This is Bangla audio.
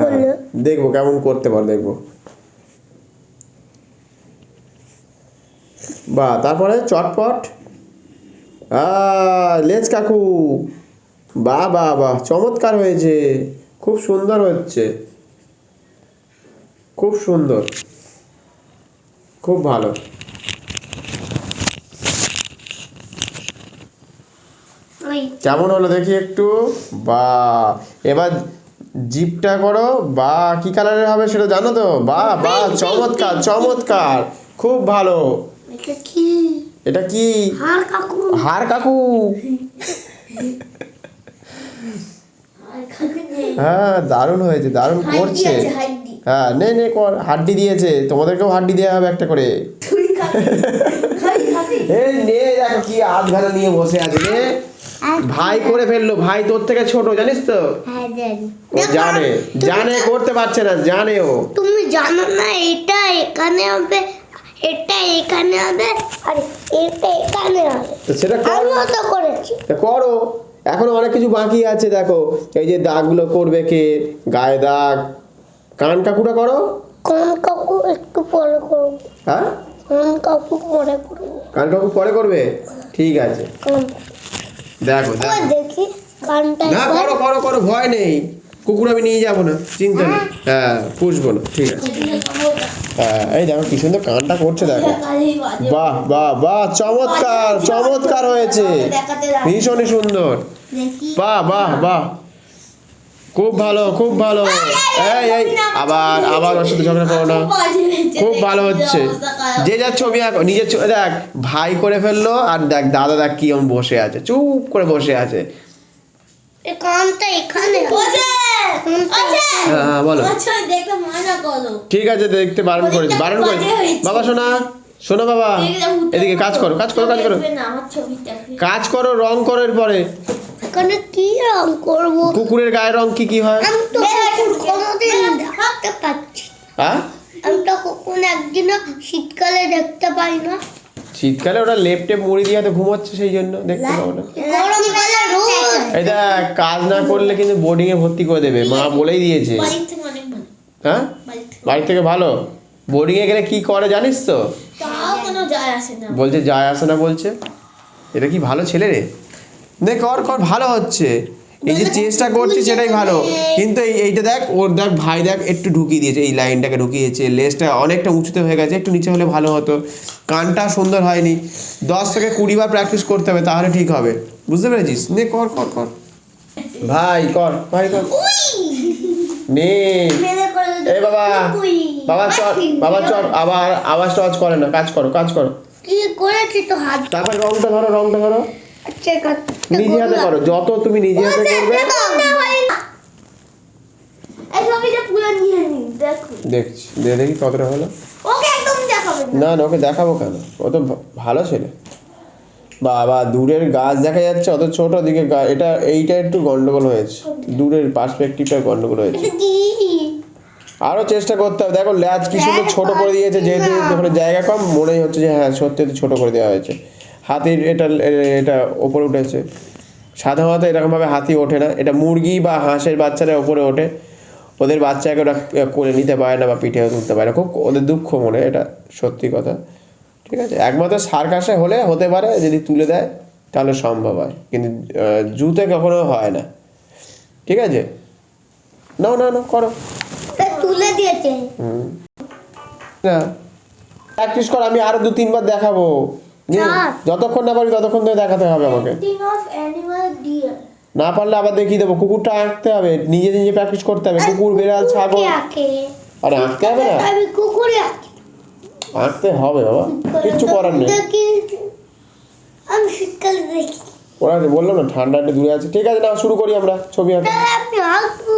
করলে দেখবো কেমন করতে পারো, দেখবো। বাহ, তারপরে চটপট লেজ কাকু, বাহ বাহ বাহ, চমৎকার হয়েছে, খুব সুন্দর হচ্ছে, খুব সুন্দর, খুব ভালো। কেমন হলো দেখি একটু। বা এবার জিপটা করো, বা কি কালারের হবে সেটা জানো তো? বা বা চমৎকার চমৎকার, খুব ভালো। এটা কি? এটা কি? হাড় কাকু। হাড় কাকু। হ্যাঁ, দারুণ হয়েছে, দারুণ করছে। হ্যাঁ, নে নে কর, হাড্ডি দিয়েছে, তোমাদেরকেও হাড্ডি দেওয়া হবে একটা করে। এই নে, দেখো কি আধ ঘানা নিয়ে বসে আছে। নে, ভাই করে ফেললো, ভাই তোর থেকে ছোট, জানিস তো? হ্যাঁ জানি। ও জানে, জানে করতে পারছে না, জানে ও। তুমি জানো না এটা এখানে হবে, এটা এখানে হবে, আর এটা এখানে হবে। তো সেটা কর, আমি তো করেছি। তা করো, এখনো অনেক কিছু বাকি আছে। দেখো এই যে দাগগুলো করবে কে, গায়ে দাগ। কান কাকুটা করো। কোন কাকু একটু পরে করবো। হ্যাঁ, কোন কাকু পরে করবো। কান কাকু পরে করবে, ঠিক আছে। কোন দেখো ও দেখো, দেখি কানটা না করো করো করো, ভয় নেই, কুকুর আমি নিয়ে যাবো না, চিন্তা নেই। হ্যাঁ, পুষবো না, ঠিক আছে। হ্যাঁ, এই দেখো কি সুন্দর কানটা করছে, দেখো। বাহ বাহ বাহ, চমৎকার চমৎকার হয়েছে, ভীষণই সুন্দর। বাহ বাহ বাহ, খুব ভালো খুব ভালো। এই এই আবার আবার ওর সাথে ঝগড়া করো না, খুব ভালো হচ্ছে। যে যার ছবি আঁকো, নিজের ছবি। দেখ ভাই করে ফেললো, আর দেখ দাদা দেখ কি এমন বসে আছে, চুপ করে বসে আছে। এই কানটা এখানে হ্যাঁ বলো। ঠিক আছে, দেখতে বারণ করেছি, বারণ করেছি। বাবা শোনা, শোনো বাবা, এদিকে কাজ করো কাজ করো কাজ করো কাজ করো, রং করো। এরপরে এখানে কি রং করবো? কুকুরের গায়ের রং কি কি হয়? আমি তো কুকুর কোনোদিন দেখতে পাচ্ছি। হ্যাঁ, আমি তো কখন একদিনও শীতকালে দেখতে পাই না। শীতকালে ওরা লেপ টেপ মুড়ি দিয়ে তো ঘুমোচ্ছে, সেই জন্য দেখতে পাবো না। গরমকালে রোজ। এই দেখ, কাজ না করলে কিন্তু বোর্ডিং এ ভর্তি করে দেবে, মা বলেই দিয়েছে। হ্যাঁ, বাড়ি থেকে ভালো। বোর্ডিং এ গেলে কি করে জানিস তো? বলছে যায় আসে না, বলছে। এটা কি ভালো ছেলে রে? নে কর কর, ভালো হচ্ছে। এই যে চেষ্টা করছি সেটাই ভালো, কিন্তু এইটা দেখ, ওর দেখ ভাই দেখ একটু ঢুকিয়ে দিয়েছে, এই লাইনটাকে ঢুকিয়েছে, লেজটা অনেকটা উঁচুতে হয়ে গেছে, একটু নিচে হলে ভালো হতো। কানটা সুন্দর হয়নি, 10 থেকে 20 বার প্র্যাকটিস করতে হবে, তাহলে ঠিক হবে, বুঝতে পেরেছিস? নে কর কর কর, ভাই কর, ভাই কর, নে। এই বাবা, বাবা চল, বাবা চল, আবার আওয়াজ টাওয়াজ করে না, কাজ করো কাজ করো। কি করেছি তো হাত। তারপর রংটা ধরো, রংটা ধরো, আচ্ছা নিজে হাতে করো, যত তুমি নিজে হাতে করবে। দেখছি, দেখি কতটা হলো। না না, ওকে দেখাবো কেন, ও তো ভালো ছেলে। বাবা, দূরের গাছ দেখা যাচ্ছে, অত ছোট দিকে এটা, এইটা একটু গন্ডগোল হয়েছে, দূরের পার্সপেক্টিভটা গন্ডগোল হয়েছে। আরো চেষ্টা করতে হবে। দেখো ল্যাজ কি সুন্দর ছোট করে দিয়েছে, যেহেতু ওখানে জায়গা কম, মনেই হচ্ছে যে হ্যাঁ সত্যি ছোট করে দেওয়া হয়েছে। হাতির এটা এটা ওপরে উঠেছে, সাধারণত এরকমভাবে হাতি ওঠে না, এটা মুরগি বা হাঁসের বাচ্চারা ওপরে ওঠে, ওদের বাচ্চাকে ওরা কোলে নিতে পারে না বা পিঠে তুলতে পারে না, খুব ওদের দুঃখ মনে, এটা সত্যি কথা। ঠিক আছে, একমাত্র সার্কাসে হলে হতে পারে, যদি তুলে দেয় তাহলে সম্ভব হয়, কিন্তু জুতে কখনো হয় না। ঠিক আছে, না না না করো, তুলে দিয়েছে। না প্র্যাকটিস কর, আমি আরো 2-3 বার দেখাবো। যতক্ষণ না পারি ততক্ষণ ধরে দেখাতে হবে আমাকে। না পারলে আবার দেখিয়ে দেবো। কুকুরটা আঁকতে হবে, নিজে নিজে প্র্যাকটিস করতে হবে। কুকুর, বিড়াল, ছাগল। আরে আঁকতে হবে না, আঁকতে হবে বাবা, কিচ্ছু করার নেই। আমি শীতকালে দেখি। ওরা বললো না ঠান্ডা একটু দূরে আছে। ঠিক আছে, না শুরু করি আমরা ছবি আঁকা। আপনি আঁকবো